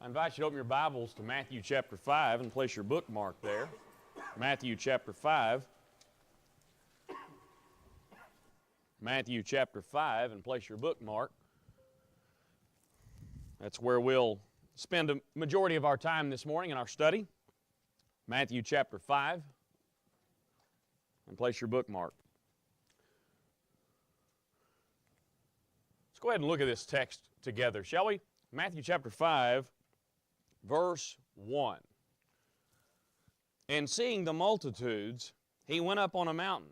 invite you to open your Bibles to Matthew chapter 5 and place your bookmark there. Matthew chapter 5. Matthew chapter 5 and place your bookmark. That's where we'll spend a majority of our time this morning in our study. Matthew chapter 5 and place your bookmark. Let's go ahead and look at this text together, shall we? Matthew chapter 5, verse 1. And seeing the multitudes, he went up on a mountain.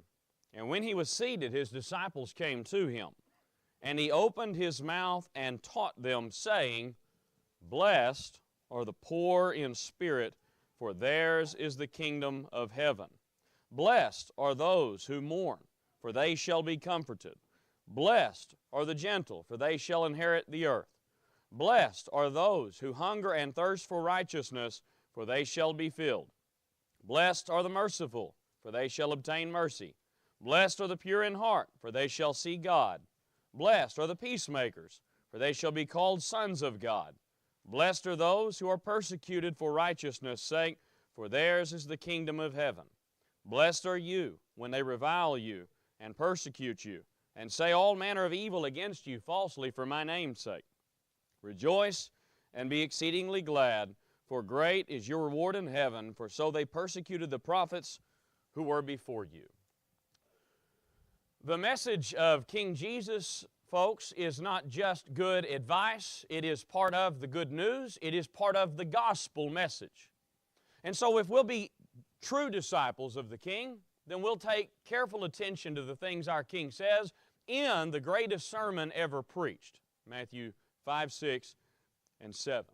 And when he was seated, his disciples came to him. And he opened his mouth and taught them, saying, Blessed are the poor in spirit, for theirs is the kingdom of heaven. Blessed are those who mourn, for they shall be comforted. Blessed are the gentle, for they shall inherit the earth. Blessed are those who hunger and thirst for righteousness, for they shall be filled. Blessed are the merciful, for they shall obtain mercy. Blessed are the pure in heart, for they shall see God. Blessed are the peacemakers, for they shall be called sons of God. Blessed are those who are persecuted for righteousness' sake, for theirs is the kingdom of heaven. Blessed are you when they revile you and persecute you, and say all manner of evil against you falsely for my name's sake. Rejoice and be exceedingly glad, for great is your reward in heaven, for so they persecuted the prophets who were before you. The message of King Jesus, folks, is not just good advice. It is part of the good news. It is part of the gospel message. And so if we'll be true disciples of the King, then we'll take careful attention to the things our King says in the greatest sermon ever preached, Matthew 5, 6, and 7.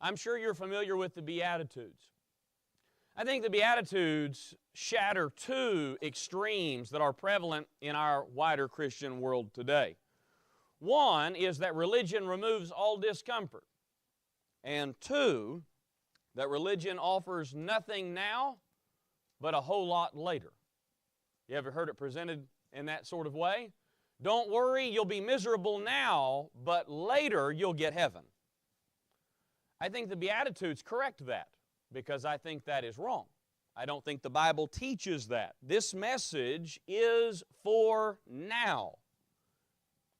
I'm sure you're familiar with the Beatitudes. I think the Beatitudes shatter two extremes that are prevalent in our wider Christian world today. One is that religion removes all discomfort. And two, that religion offers nothing now but a whole lot later. You ever heard it presented in that sort of way? Don't worry, you'll be miserable now, but later you'll get heaven. I think the Beatitudes correct that, because I think that is wrong. I don't think the Bible teaches that. This message is for now,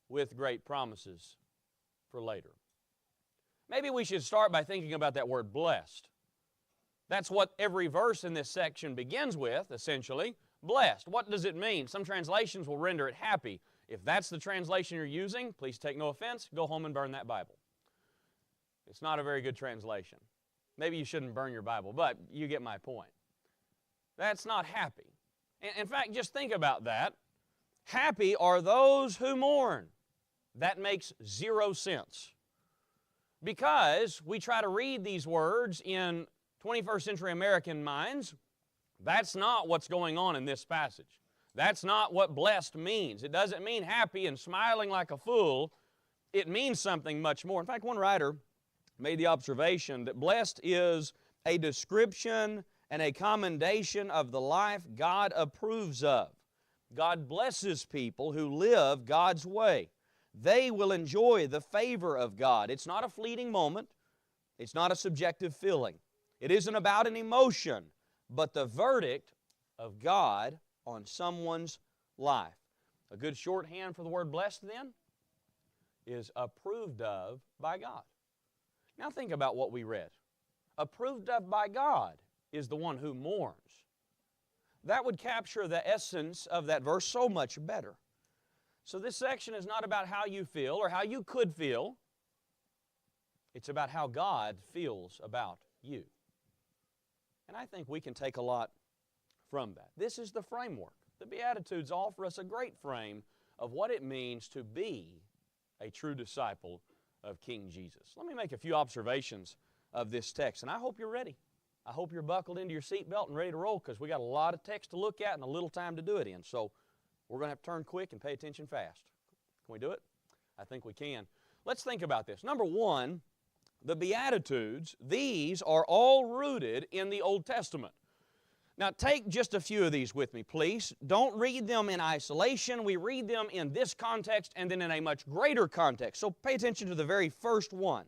with great promises for later. Maybe we should start by thinking about that word blessed. That's what every verse in this section begins with, essentially. Blessed. What does it mean? Some translations will render it happy. If that's the translation you're using, please take no offense, go home and burn that Bible. It's not a very good translation. Maybe you shouldn't burn your Bible, but you get my point. That's not happy. In fact, just think about that. Happy are those who mourn. That makes zero sense. Because we try to read these words in 21st century American minds, that's not what's going on in this passage. That's not what blessed means. It doesn't mean happy and smiling like a fool. It means something much more. In fact, one writer made the observation that blessed is a description and a commendation of the life God approves of. God blesses people who live God's way. They will enjoy the favor of God. It's not a fleeting moment. It's not a subjective feeling. It isn't about an emotion, but the verdict of God on someone's life. A good shorthand for the word blessed then is approved of by God. Now think about what we read. Approved of by God is the one who mourns. That would capture the essence of that verse so much better. So this section is not about how you feel or how you could feel. It's about how God feels about you. And I think we can take a lot from that. This is the framework. The Beatitudes offer us a great frame of what it means to be a true disciple of King Jesus. Let me make a few observations of this text, and I hope you're ready. I hope you're buckled into your seatbelt and ready to roll, because we got a lot of text to look at and a little time to do it in. So we're going to have to turn quick and pay attention fast. Can we do it? I think we can. Let's think about this. Number one, the Beatitudes, these are all rooted in the Old Testament. Now take just a few of these with me, please. Don't read them in isolation. We read them in this context and then in a much greater context. So pay attention to the very first one.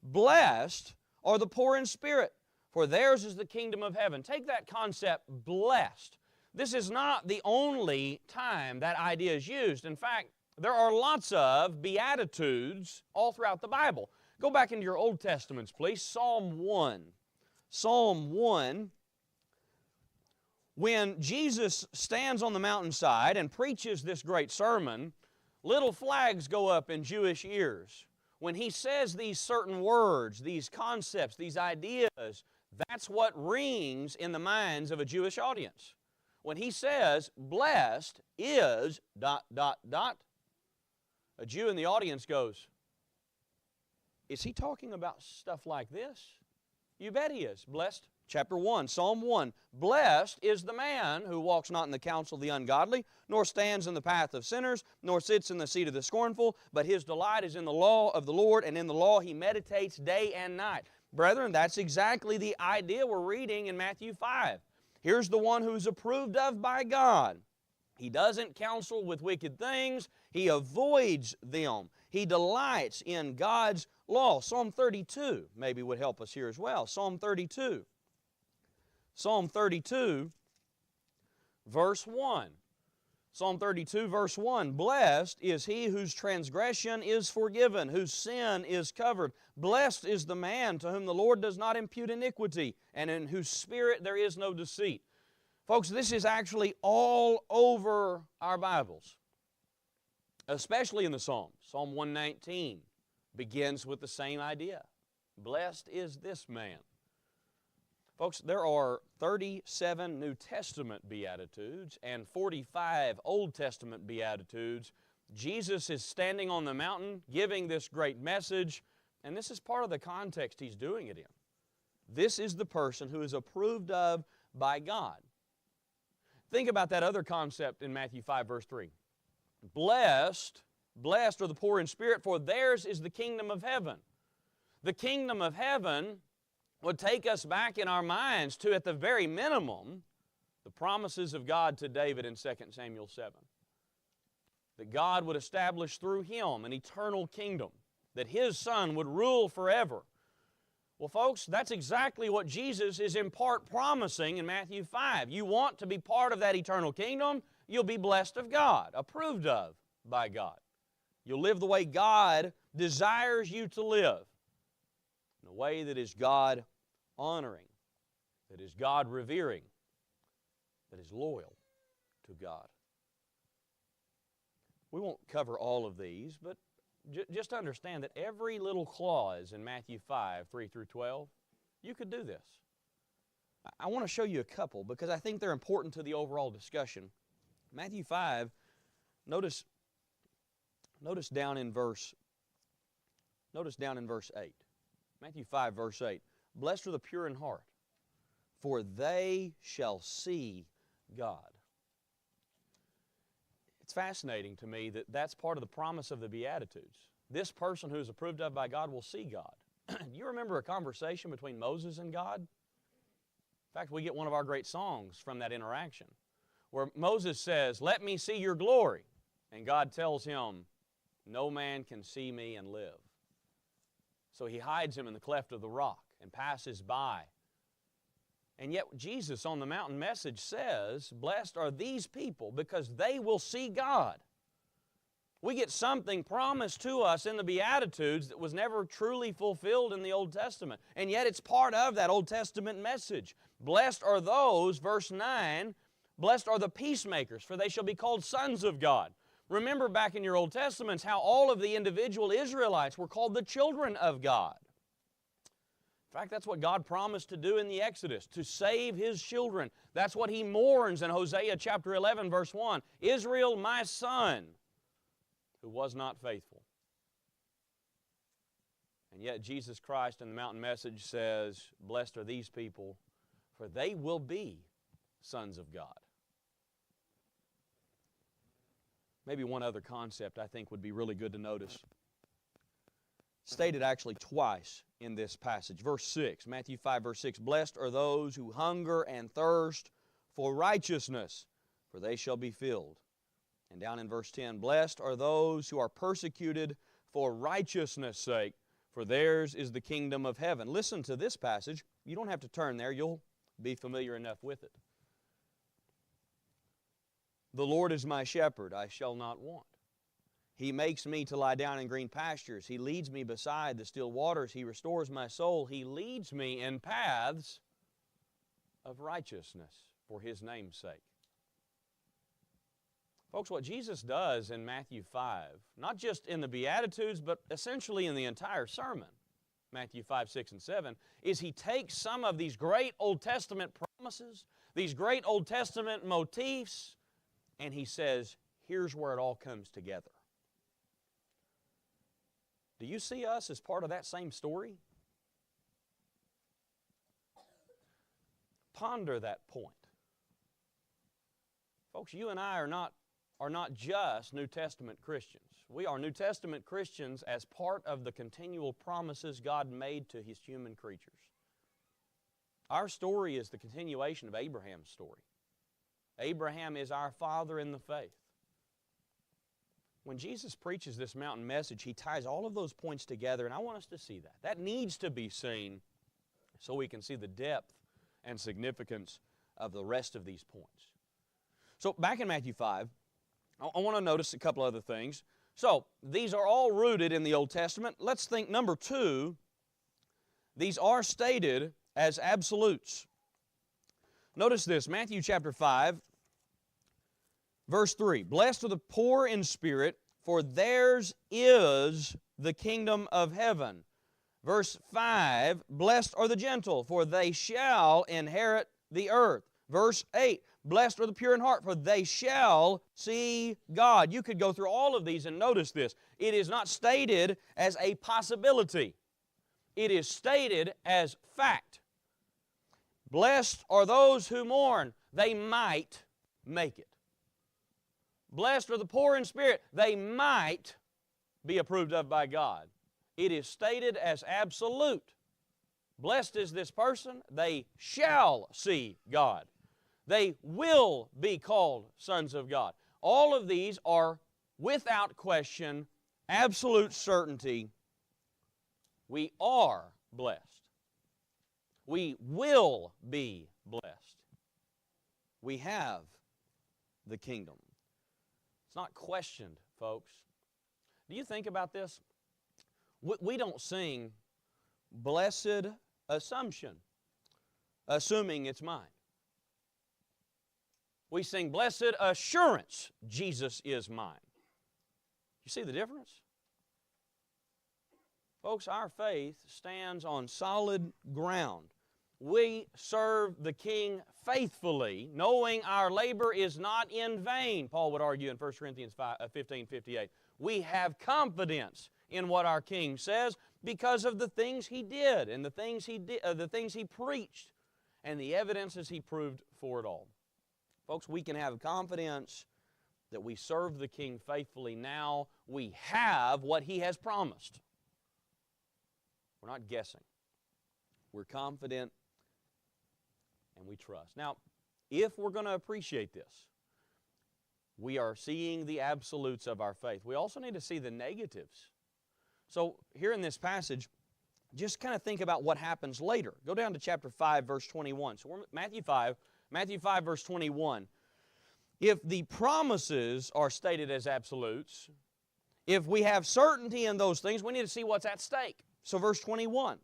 Blessed are the poor in spirit, for theirs is the kingdom of heaven. Take that concept, blessed. This is not the only time that idea is used. In fact, there are lots of beatitudes all throughout the Bible. Go back into your Old Testaments, please. Psalm 1. Psalm 1. When Jesus stands on the mountainside and preaches this great sermon, little flags go up in Jewish ears. When He says these certain words, these concepts, these ideas, that's what rings in the minds of a Jewish audience. When He says, blessed is ... a Jew in the audience goes, is He talking about stuff like this? You bet He is. Blessed, chapter 1, Psalm 1. Blessed is the man who walks not in the counsel of the ungodly, nor stands in the path of sinners, nor sits in the seat of the scornful, but his delight is in the law of the Lord, and in the law he meditates day and night. Brethren, that's exactly the idea we're reading in Matthew 5. Here's the one who's approved of by God. He doesn't counsel with wicked things. He avoids them. He delights in God's law. Psalm 32 maybe would help us here as well. Psalm 32. Psalm 32, verse 1. Psalm 32, verse 1. Blessed is he whose transgression is forgiven, whose sin is covered. Blessed is the man to whom the Lord does not impute iniquity, and in whose spirit there is no deceit. Folks, this is actually all over our Bibles, especially in the Psalms. Psalm 119 begins with the same idea. Blessed is this man. Folks, there are 37 New Testament Beatitudes and 45 Old Testament Beatitudes. Jesus is standing on the mountain giving this great message, and this is part of the context He's doing it in. This is the person who is approved of by God. Think about that other concept in Matthew 5, verse 3. Blessed are the poor in spirit, for theirs is the kingdom of heaven. The kingdom of heaven would take us back in our minds to, at the very minimum, the promises of God to David in 2 Samuel 7. That God would establish through him an eternal kingdom, that His Son would rule forever. Well, folks, that's exactly what Jesus is in part promising in Matthew 5. You want to be part of that eternal kingdom, you'll be blessed of God, approved of by God. You'll live the way God desires you to live, in a way that is God-honoring, that is God-revering, that is loyal to God. We won't cover all of these, but just understand that every little clause in Matthew 5, 3 through 12, you could do this. I want to show you a couple because I think they're important to the overall discussion. Matthew 5, notice down in verse 8. Matthew 5, verse 8. Blessed are the pure in heart, for they shall see God. It's fascinating to me that that's part of the promise of the Beatitudes. This person who is approved of by God will see God. Do you remember a conversation between Moses and God? In fact, we get one of our great songs from that interaction, where Moses says, "Let me see your glory." And God tells him, "No man can see me and live." So He hides him in the cleft of the rock and passes by. And yet Jesus on the mountain message says, blessed are these people because they will see God. We get something promised to us in the Beatitudes that was never truly fulfilled in the Old Testament. And yet it's part of that Old Testament message. Blessed are those, verse 9, blessed are the peacemakers, for they shall be called sons of God. Remember back in your Old Testaments how all of the individual Israelites were called the children of God. In fact, that's what God promised to do in the Exodus, to save His children. That's what He mourns in Hosea chapter 11, verse 1. Israel, my son, who was not faithful. And yet Jesus Christ in the mountain message says, blessed are these people, for they will be sons of God. Maybe one other concept I think would be really good to notice. Stated actually twice in this passage. Verse 6, Matthew 5, verse 6, blessed are those who hunger and thirst for righteousness, for they shall be filled. And down in verse 10, blessed are those who are persecuted for righteousness' sake, for theirs is the kingdom of heaven. Listen to this passage. You don't have to turn there. You'll be familiar enough with it. The Lord is my shepherd, I shall not want. He makes me to lie down in green pastures. He leads me beside the still waters. He restores my soul. He leads me in paths of righteousness for His name's sake. Folks, what Jesus does in Matthew 5, not just in the Beatitudes, but essentially in the entire sermon, Matthew 5, 6, and 7, is He takes some of these great Old Testament promises, these great Old Testament motifs, and He says, here's where it all comes together. Do you see us as part of that same story? Ponder that point. Folks, you and I are not just New Testament Christians. We are New Testament Christians as part of the continual promises God made to His human creatures. Our story is the continuation of Abraham's story. Abraham is our father in the faith. When Jesus preaches this mountain message, He ties all of those points together, and I want us to see that. That needs to be seen so we can see the depth and significance of the rest of these points. So back in Matthew 5, I want to notice a couple other things. So these are all rooted in the Old Testament. Let's think number 2, these are stated as absolutes. Notice this, Matthew chapter 5, verse 3. Blessed are the poor in spirit, for theirs is the kingdom of heaven. Verse 5, blessed are the gentle, for they shall inherit the earth. Verse 8, blessed are the pure in heart, for they shall see God. You could go through all of these and notice this. It is not stated as a possibility. It is stated as fact. Blessed are those who mourn, they might make it. Blessed are the poor in spirit, they might be approved of by God. It is stated as absolute. Blessed is this person, they shall see God. They will be called sons of God. All of these are, without question, absolute certainty. We are blessed. We will be blessed. We have the kingdom. It's not questioned, folks. Do you think about this? We don't sing blessed assumption, assuming it's mine. We sing blessed assurance, Jesus is mine. You see the difference? Folks, our faith stands on solid ground. We serve the King faithfully, knowing our labor is not in vain, Paul would argue in 1 Corinthians 15:58. We have confidence in what our King says because of the things He did and the things He preached and the evidences He proved for it all. Folks, we can have confidence that we serve the King faithfully now. We have what He has promised. We're not guessing. We're confident and we trust. Now, if we're going to appreciate this, we are seeing the absolutes of our faith. We also need to see the negatives. So here in this passage, just kind of think about what happens later. Go down to chapter 5, verse 21. So we're Matthew 5, verse 21. If the promises are stated as absolutes, if we have certainty in those things, we need to see what's at stake. So verse 21,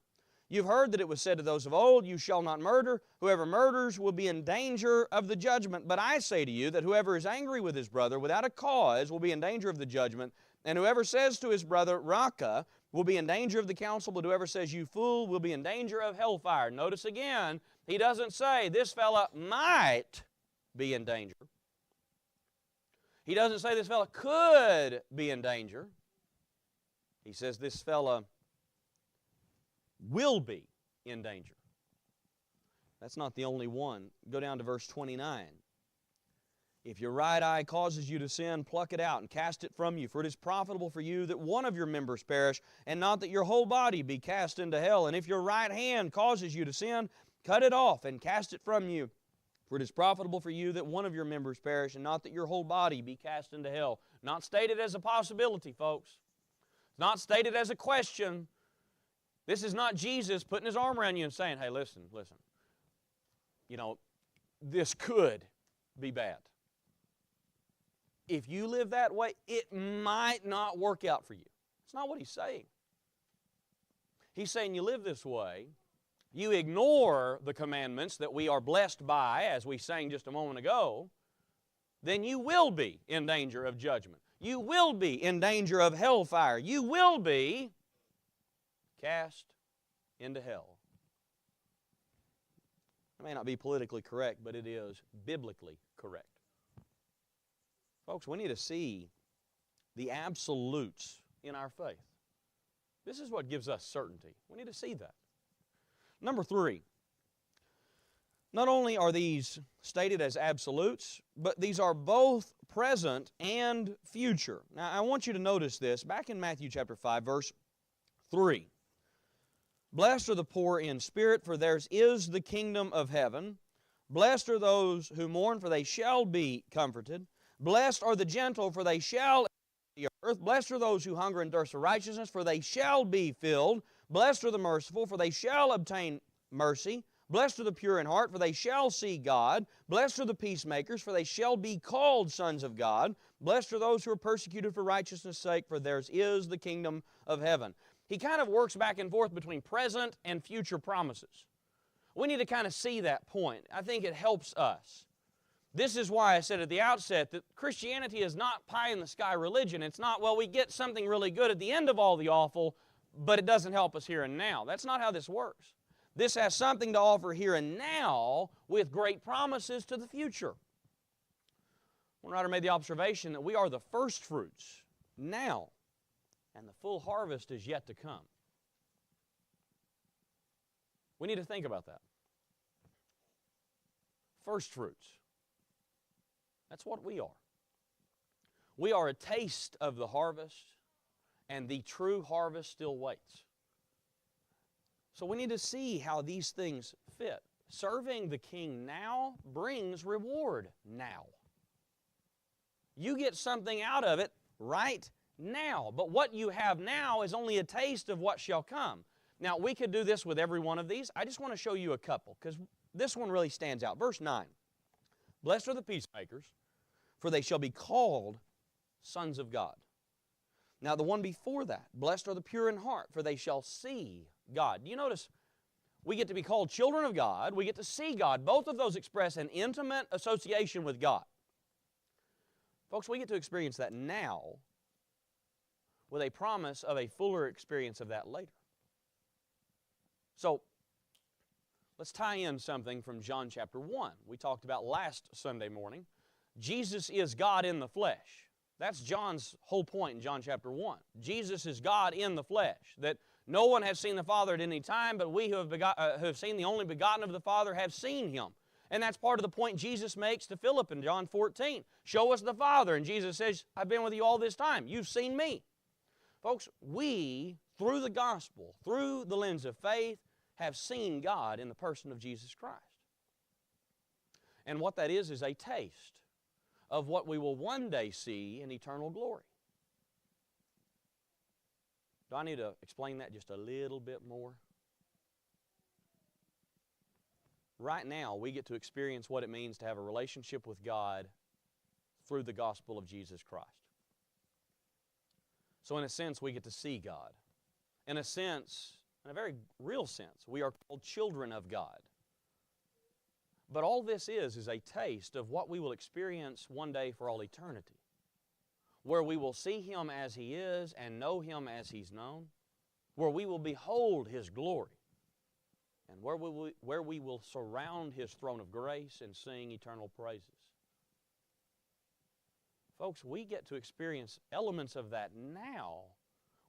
you've heard that it was said to those of old, you shall not murder. Whoever murders will be in danger of the judgment. But I say to you that whoever is angry with his brother without a cause will be in danger of the judgment. And whoever says to his brother, Raca, will be in danger of the council. But whoever says, you fool, will be in danger of hellfire. Notice again, he doesn't say this fella might be in danger. He doesn't say this fella could be in danger. He says this fella will be in danger. That's not the only one. Go down to verse 29. If your right eye causes you to sin, pluck it out and cast it from you, for it is profitable for you that one of your members perish, and not that your whole body be cast into hell. And if your right hand causes you to sin, cut it off and cast it from you, for it is profitable for you that one of your members perish, and not that your whole body be cast into hell. Not stated as a possibility, folks. It's not stated as a question. This is not Jesus putting His arm around you and saying, hey, listen, this could be bad. If you live that way, it might not work out for you. It's not what He's saying. He's saying you live this way, you ignore the commandments that we are blessed by, as we sang just a moment ago, then you will be in danger of judgment. You will be in danger of hellfire. You will be cast into hell. It may not be politically correct, but it is biblically correct. Folks, we need to see the absolutes in our faith. This is what gives us certainty. We need to see that. Number 3, not only are these stated as absolutes, but these are both present and future. Now, I want you to notice this. Back in Matthew chapter 5, verse 3. Blessed are the poor in spirit, for theirs is the kingdom of heaven. Blessed are those who mourn, for they shall be comforted. Blessed are the gentle, for they shall inherit the earth. Blessed are those who hunger and thirst for righteousness, for they shall be filled. Blessed are the merciful, for they shall obtain mercy. Blessed are the pure in heart, for they shall see God. Blessed are the peacemakers, for they shall be called sons of God. Blessed are those who are persecuted for righteousness' sake, for theirs is the kingdom of heaven. He kind of works back and forth between present and future promises. We need to kind of see that point. I think it helps us. This is why I said at the outset that Christianity is not pie-in-the-sky religion. It's not, well, we get something really good at the end of all the awful, but it doesn't help us here and now. That's not how this works. This has something to offer here and now with great promises to the future. One writer made the observation that we are the first fruits now, and the full harvest is yet to come. We need to think about that. First fruits. That's what we are. We are a taste of the harvest, and the true harvest still waits. So we need to see how these things fit. Serving the King now brings reward now. You get something out of it right now. But what you have now is only a taste of what shall come. Now, we could do this with every one of these. I just want to show you a couple, because this one really stands out. Verse 9. Blessed are the peacemakers, for they shall be called sons of God. Now, the one before that, blessed are the pure in heart, for they shall see God. You notice we get to be called children of God. We get to see God. Both of those express an intimate association with God. Folks, we get to experience that now with a promise of a fuller experience of that later. So, let's tie in something from John chapter 1. We talked about last Sunday morning. Jesus is God in the flesh. That's John's whole point in John chapter 1. Jesus is God in the flesh, that no one has seen the Father at any time, but we who have seen the only begotten of the Father have seen Him. And that's part of the point Jesus makes to Philip in John 14. Show us the Father. And Jesus says, I've been with you all this time. You've seen me. Folks, we, through the gospel, through the lens of faith, have seen God in the person of Jesus Christ. And what that is a taste of what we will one day see in eternal glory. Do I need to explain that just a little bit more? Right now, we get to experience what it means to have a relationship with God through the gospel of Jesus Christ. So in a sense, we get to see God. In a sense, in a very real sense, we are called children of God. But all this is a taste of what we will experience one day for all eternity, where we will see Him as He is and know Him as He's known, where we will behold His glory, and where we will surround His throne of grace and sing eternal praises. Folks, we get to experience elements of that now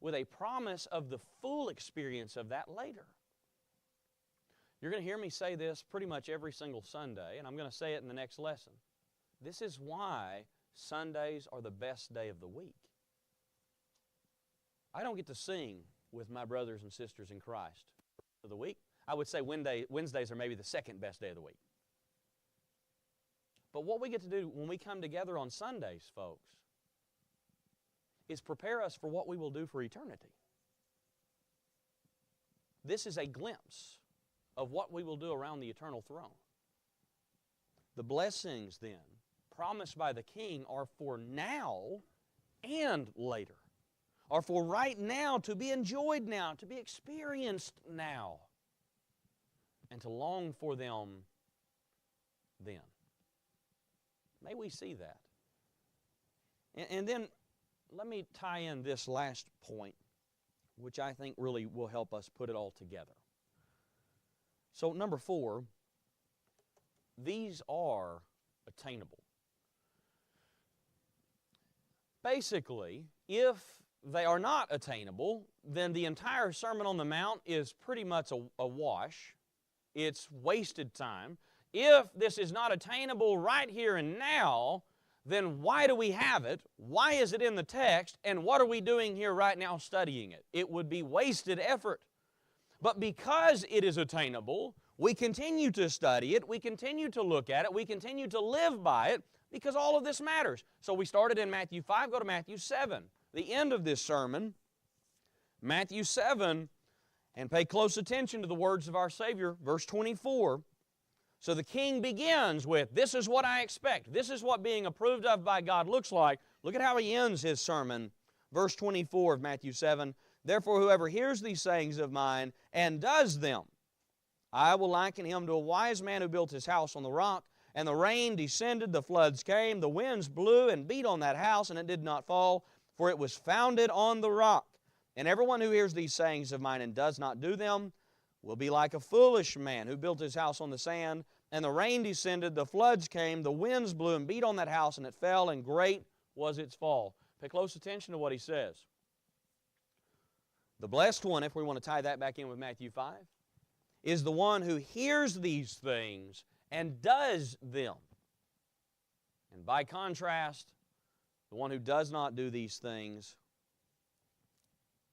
with a promise of the full experience of that later. You're going to hear me say this pretty much every single Sunday, and I'm going to say it in the next lesson. This is why Sundays are the best day of the week. I don't get to sing with my brothers and sisters in Christ for the week. I would say Wednesdays are maybe the second best day of the week. But what we get to do when we come together on Sundays, folks, is prepare us for what we will do for eternity. this is a glimpse of what we will do around the eternal throne. The blessings, then, promised by the King are for now and later, are for right now, to be enjoyed now, to be experienced now, and to long for them then. May we see that. And then let me tie in this last point, which I think really will help us put it all together. So, number 4, these are attainable. Basically, if they are not attainable, then the entire Sermon on the Mount is pretty much a wash. It's wasted time. If this is not attainable right here and now, then why do we have it? Why is it in the text? And what are we doing here right now studying it? It would be wasted effort. But because it is attainable, we continue to study it, we continue to look at it, we continue to live by it, because all of this matters. So we started in Matthew 5, go to Matthew 7. The end of this sermon, Matthew 7, and pay close attention to the words of our Savior, verse 24. So the King begins with, this is what I expect. This is what being approved of by God looks like. Look at how he ends his sermon. Verse 24 of Matthew 7. Therefore, whoever hears these sayings of mine and does them, I will liken him to a wise man who built his house on the rock. And the rain descended, the floods came, the winds blew and beat on that house, and it did not fall, for it was founded on the rock. And everyone who hears these sayings of mine and does not do them will be like a foolish man who built his house on the sand, and the rain descended, the floods came, the winds blew and beat on that house, and it fell, and great was its fall. Pay close attention to what he says. The blessed one, if we want to tie that back in with Matthew 5, is the one who hears these things and does them. And by contrast, the one who does not do these things,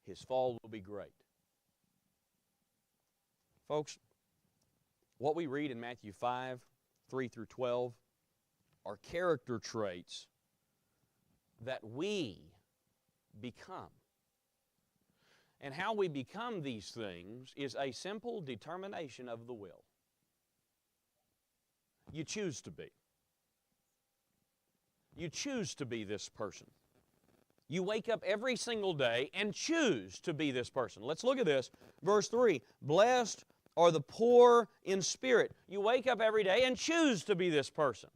his fall will be great. Folks, what we read in Matthew 5, 3 through 12, are character traits that we become. And how we become these things is a simple determination of the will. You choose to be. You choose to be this person. You wake up every single day and choose to be this person. Let's look at this. Verse 3, blessed are the poor in spirit. You wake up every day and choose to be this person.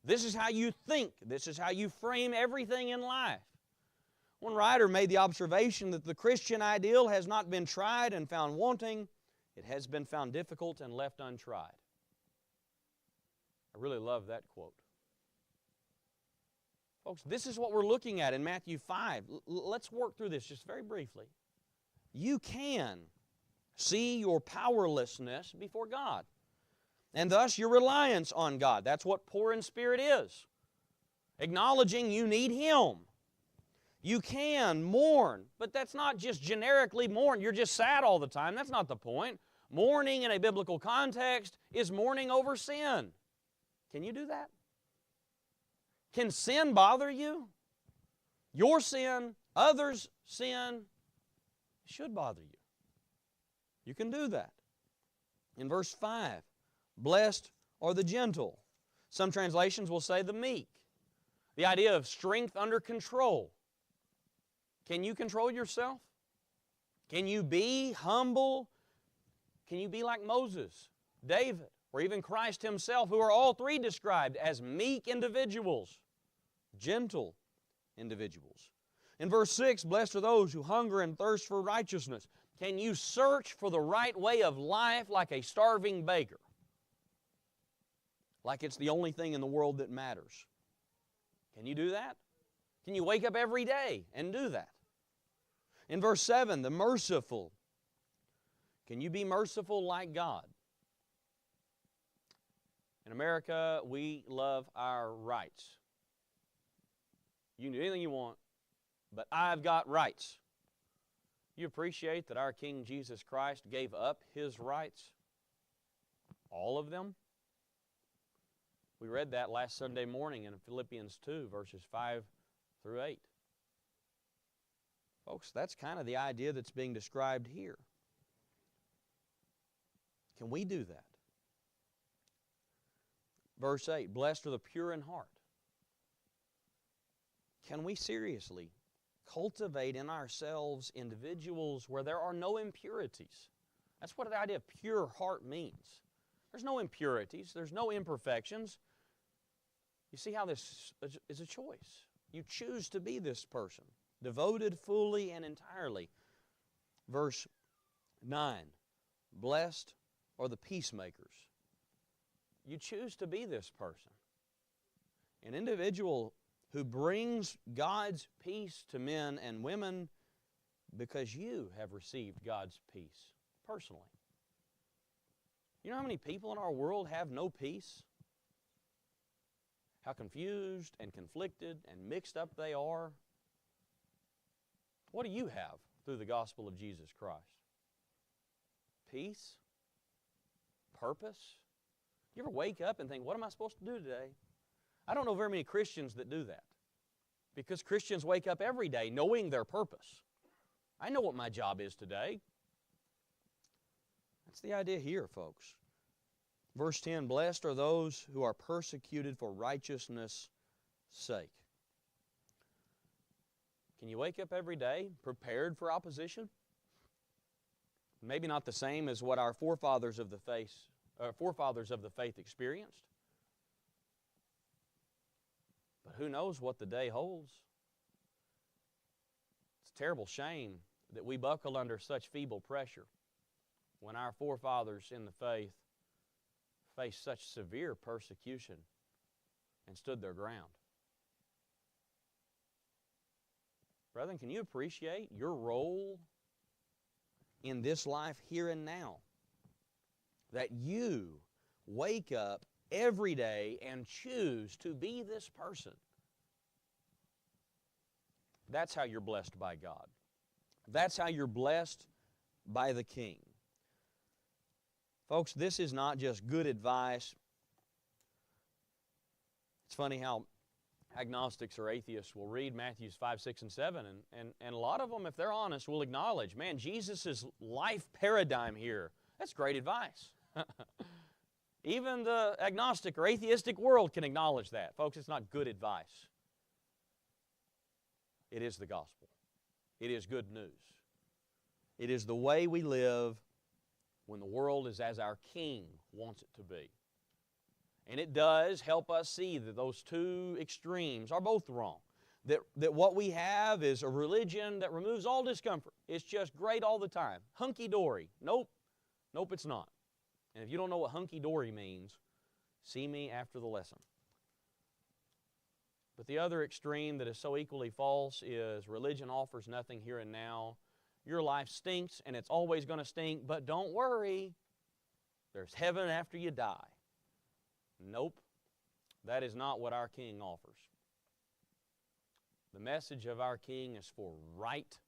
This is how you think. This is how you frame everything in life. One writer made the observation that the Christian ideal has not been tried and found wanting. It has been found difficult and left untried. I really love that quote. Folks, this is what we're looking at in Matthew 5. Let's work through this just very briefly. You can see your powerlessness before God, and thus your reliance on God. That's what poor in spirit is. Acknowledging you need Him. You can mourn, but that's not just generically mourn. You're just sad all the time. That's not the point. Mourning in a biblical context is mourning over sin. Can you do that? Can sin bother you? Your sin, others' sin, should bother you. You can do that. In verse 5, blessed are the gentle. Some translations will say the meek. The idea of strength under control. Can you control yourself? Can you be humble? Can you be like Moses, David, or even Christ Himself, who are all three described as meek individuals, gentle individuals? In verse 6, blessed are those who hunger and thirst for righteousness. Can you search for the right way of life like a starving baker? Like it's the only thing in the world that matters. Can you do that? Can you wake up every day and do that? In verse 7, the merciful. Can you be merciful like God? In America, we love our rights. You can do anything you want, but I've got rights. You appreciate that our King Jesus Christ gave up His rights? All of them? We read that last Sunday morning in Philippians 2, verses 5 through 8. Folks, that's kind of the idea that's being described here. Can we do that? Verse 8, blessed are the pure in heart. Can we seriously cultivate in ourselves individuals where there are no impurities? That's what the idea of pure heart means. There's no impurities. There's no imperfections. You see how this is a choice. You choose to be this person, devoted fully and entirely. Verse 9, blessed are the peacemakers. You choose to be this person. An individual who brings God's peace to men and women because you have received God's peace personally. You know how many people in our world have no peace? How confused and conflicted and mixed up they are. What do you have through the gospel of Jesus Christ? Peace? Purpose? You ever wake up and think, what am I supposed to do today? I don't know very many Christians that do that, because Christians wake up every day knowing their purpose. I know what my job is today. That's the idea here, folks. Verse 10, blessed are those who are persecuted for righteousness' sake. Can you wake up every day prepared for opposition? Maybe not the same as what our forefathers of the faith experienced. But who knows what the day holds? It's a terrible shame that we buckle under such feeble pressure when our forefathers in the faith faced such severe persecution and stood their ground. Brethren, can you appreciate your role in this life here and now? That you wake up every day and choose to be this person. That's how you're blessed by God. That's how you're blessed by the King. Folks, this is not just good advice. It's funny how agnostics or atheists will read Matthews 5, 6, and 7, and a lot of them, if they're honest, will acknowledge, man, Jesus' life paradigm here, that's great advice. Even the agnostic or atheistic world can acknowledge that. Folks, it's not good advice. It is the gospel. It is good news. It is the way we live when the world is as our King wants it to be. And it does help us see that those two extremes are both wrong. That what we have is a religion that removes all discomfort. It's just great all the time. Hunky-dory. Nope. Nope, it's not. And if you don't know what hunky-dory means, see me after the lesson. But the other extreme that is so equally false is religion offers nothing here and now. Your life stinks and it's always going to stink, but don't worry, there's heaven after you die. Nope, that is not what our King offers. The message of our King is for right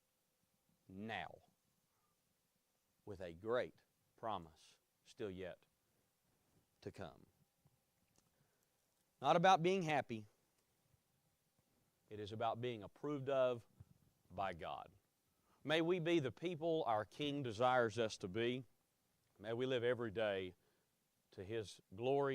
now, with a great promise still yet to come. Not about being happy. It is about being approved of by God. May we be the people our King desires us to be. May we live every day to His glory